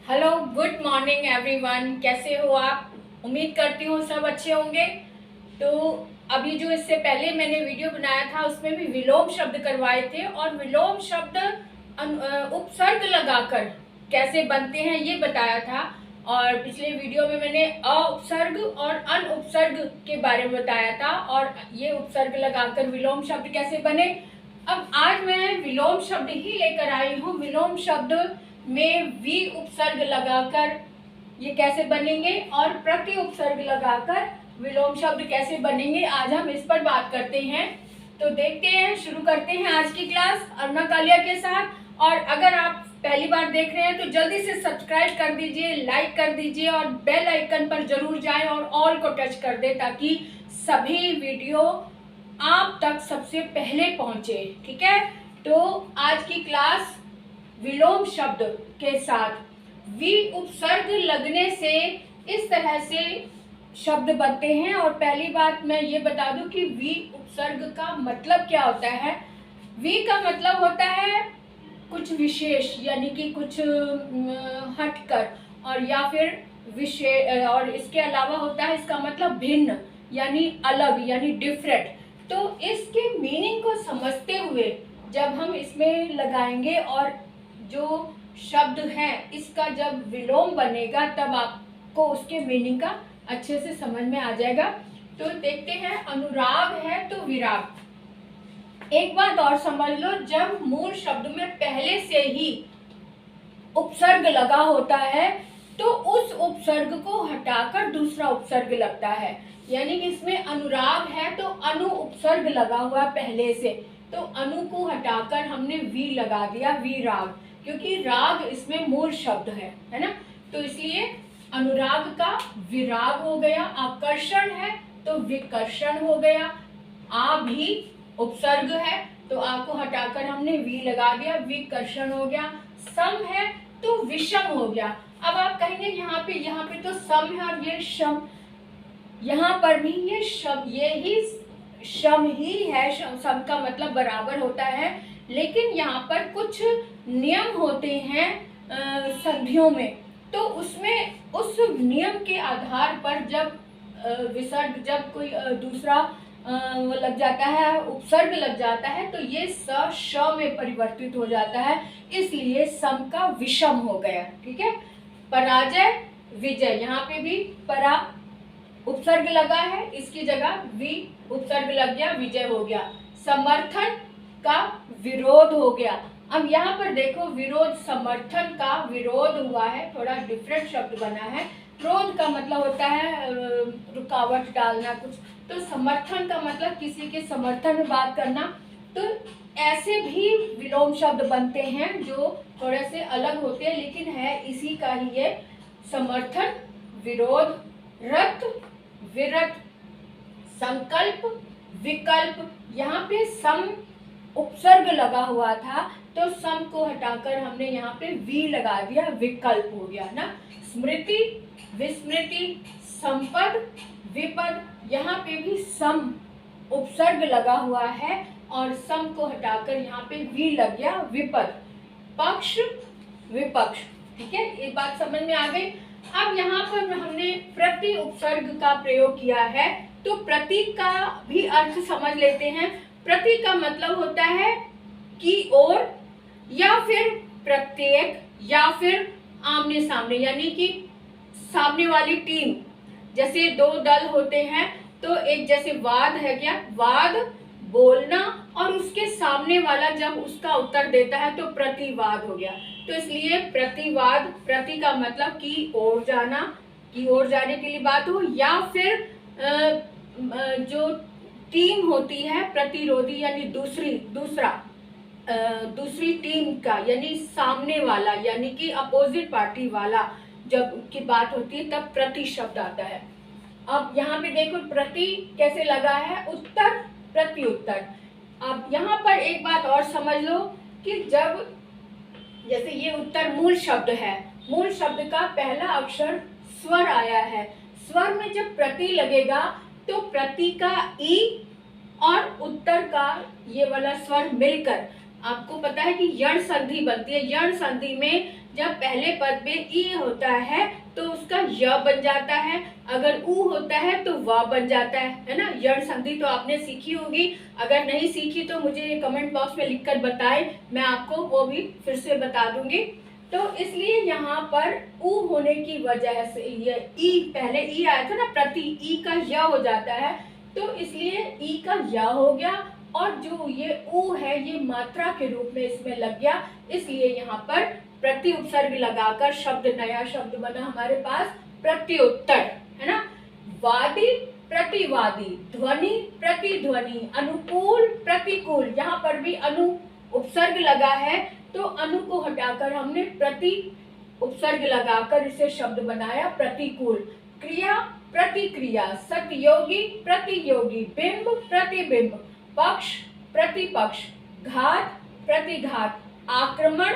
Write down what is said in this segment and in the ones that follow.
Hello, good morning everyone. कैसे हो आप? उम्मीद करती हूँ सब अच्छे होंगे। तो अभी जो इससे पहले मैंने वीडियो बनाया था उसमें भी विलोम शब्द करवाए थे और विलोम शब्द उपसर्ग लगाकर कैसे बनते हैं ये बताया था। और पिछले वीडियो में मैंने उपसर्ग और अन उपसर्ग के बारे में बताया था और ये उपसर्ग लगाकर विलोम शब्द कैसे बने। अब आज मैं विलोम शब्द ही लेकर आई हूँ। विलोम शब्द में वी उपसर्ग लगाकर ये कैसे बनेंगे और प्रति उपसर्ग लगाकर विलोम शब्द कैसे बनेंगे, आज हम इस पर बात करते हैं। तो देखते हैं, शुरू करते हैं आज की क्लास अरुणा कालिया के साथ। और अगर आप पहली बार देख रहे हैं तो जल्दी से सब्सक्राइब कर दीजिए, लाइक कर दीजिए और बेल आइकन पर जरूर जाएं और ऑल को टच कर दें ताकि सभी वीडियो आप तक सबसे पहले पहुंचे। ठीक है, तो आज की क्लास विलोम शब्द के साथ वी उपसर्ग लगने से इस तरह से शब्द बनते हैं। और पहली बात मैं ये बता दूं कि वी उपसर्ग का मतलब क्या होता है। वी का मतलब होता है कुछ विशेष, यानी कि कुछ हटकर, और या फिर विशेष, और इसके अलावा होता है इसका मतलब भिन्न यानी अलग यानी डिफरेंट। तो इसके मीनिंग को समझते हुए जब हम इसमें लगाएंगे और जो शब्द है इसका जब विलोम बनेगा तब आपको उसके मीनिंग का अच्छे से समझ में आ जाएगा। तो देखते हैं, अनुराग है तो विराग। एक बात और समझ लो, जब मूल शब्द में पहले से ही उपसर्ग लगा होता है तो उस उपसर्ग को हटाकर दूसरा उपसर्ग लगता है। यानी कि इसमें अनुराग है तो अनु उपसर्ग लगा हुआ पहले से, तो अनु को हटाकर हमने वी लगा दिया, वी राग, क्योंकि राग इसमें मूल शब्द है ना। तो इसलिए अनुराग का विराग हो गया। आकर्षण है तो विकर्षण हो गया। आ भी उपसर्ग है तो आ को हटाकर हमने वी लगा दिया, विकर्षण हो गया। सम है तो विषम हो गया। अब आप कहेंगे यहाँ पे तो सम है और ये शम, यहाँ पर भी ये शम, ये ही शम ही है। सम का मतलब बराबर होता है, लेकिन यहाँ पर कुछ नियम होते हैं संधियों में। तो उसमें उस नियम के आधार पर जब विसर्ग, जब कोई दूसरा वो लग जाता है, उपसर्ग लग जाता है, तो ये स श में परिवर्तित हो जाता है। इसलिए सम का विषम हो गया। ठीक है, पराजय विजय, यहाँ पे भी परा उपसर्ग लगा है, इसकी जगह वी उपसर्ग लग गया, विजय हो गया। समर्थन का विरोध हो गया। अब यहाँ पर देखो, विरोध, समर्थन का विरोध हुआ है, थोड़ा डिफरेंट शब्द बना है। क्रोध का मतलब होता है रुकावट डालना कुछ, तो समर्थन का मतलब किसी के समर्थन में बात करना। तो ऐसे भी विलोम शब्द बनते हैं जो थोड़े से अलग होते हैं, लेकिन है इसी का ही ये। समर्थन, विरोध, रत, विरत, संकल्प, विकल्प। यहाँ पे सम उपसर्ग लगा हुआ था तो सम को हटाकर हमने यहाँ पे वी लगा दिया, विकल्प हो गया ना। स्मृति, विस्मृति, संपद, विपद, यहाँ पे भी सम उपसर्ग लगा हुआ है और सम को हटाकर यहाँ पे वी लग गया, विपद। पक्ष, विपक्ष। ठीक है, ये बात समझ में आ गई। अब यहाँ पर हमने प्रति उपसर्ग का प्रयोग किया है, तो प्रति का भी अर्थ समझ लेते हैं। प्रति का मतलब होता है की ओर, या फिर प्रत्येक, या फिर आमने सामने, यानी कि सामने वाली टीम। जैसे दो दल होते हैं तो एक, जैसे वाद है, क्या वाद बोलना, और उसके सामने वाला जब उसका उत्तर देता है तो प्रतिवाद हो गया। तो इसलिए प्रतिवाद, प्रति का मतलब की ओर जाना, की ओर जाने के लिए बात हो, या फिर जो टीम होती है प्रतिरोधी, यानी दूसरी टीम का, यानी सामने वाला, यानी कि अपोजिट पार्टी वाला जब की बात होती है तब प्रति शब्द आता है। अब यहाँ पे देखो प्रति कैसे लगा है, उत्तर, प्रति उत्तर। अब यहाँ पर एक बात और समझ लो कि जब, जैसे ये उत्तर मूल शब्द है, मूल शब्द का पहला अक्षर स्वर आया है, स्वर में जब प्रति लगेगा तो प्रति का ई और उत्तर का ये वाला स्वर मिलकर आपको पता है कि यण संधि बनती है। यण संधि में जब पहले पद में ई होता है तो उसका य बन जाता है, अगर ऊ होता है तो व बन जाता है ना। यण संधि तो आपने सीखी होगी, अगर नहीं सीखी तो मुझे कमेंट बॉक्स में लिखकर बताएं, मैं आपको वो भी फिर से बता दूंगी। तो इसलिए यहाँ पर ऊ होने की वजह से ये ई, पहले ई आया था ना, प्रति ई का य हो जाता है, तो इसलिए ई का य हो गया, और जो ये ऊ है ये मात्रा के रूप में इसमें लग गया, इसलिए यहाँ पर प्रति उपसर्ग लगाकर शब्द, नया शब्द बना हमारे पास प्रत्युत्तर, है ना। वादी प्रतिवादी, ध्वनि प्रतिध्वनि, अनुकूल प्रतिकूल, यहाँ पर भी अनु उपसर्ग लगा है तो अनु को हटाकर हमने प्रति उपसर्ग लगाकर इसे शब्द बनाया प्रतिकूल। क्रिया प्रतिक्रिया, सतयोगी प्रतियोगी, बिंब प्रतिबिंब, पक्ष प्रतिपक्ष, घात प्रतिघात, आक्रमण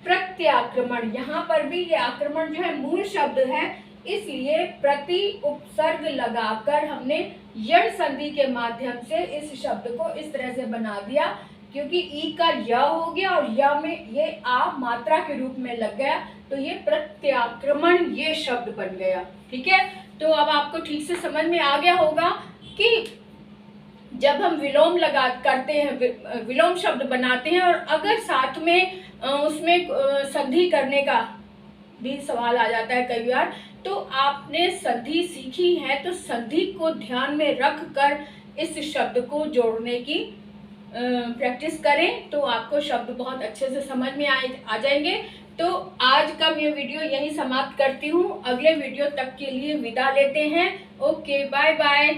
प्रत्याक्रमण, यहाँ पर भी ये आक्रमण जो है मूल शब्द है, इसलिए प्रति उपसर्ग लगाकर हमने यण संधि के माध्यम से इस शब्द को इस तरह से बना दिया, क्योंकि ई का य हो गया और य में ये आ मात्रा के रूप में लग गया, तो ये प्रत्याक्रमण ये शब्द बन गया। ठीक है, तो अब आपको ठीक से समझ में आ गया होगा कि जब हम विलोम करते हैं, विलोम शब्द बनाते हैं, और अगर साथ में उसमें संधि करने का भी सवाल आ जाता है कई बार, तो आपने संधि सीखी है तो संधि को ध्यान में रख कर इस शब्द को जोड़ने की प्रैक्टिस करें, तो आपको शब्द बहुत अच्छे से समझ में आ जाएंगे। तो आज का मैं वीडियो यहीं समाप्त करती हूँ, अगले वीडियो तक के लिए विदा लेते हैं। Okay, bye bye.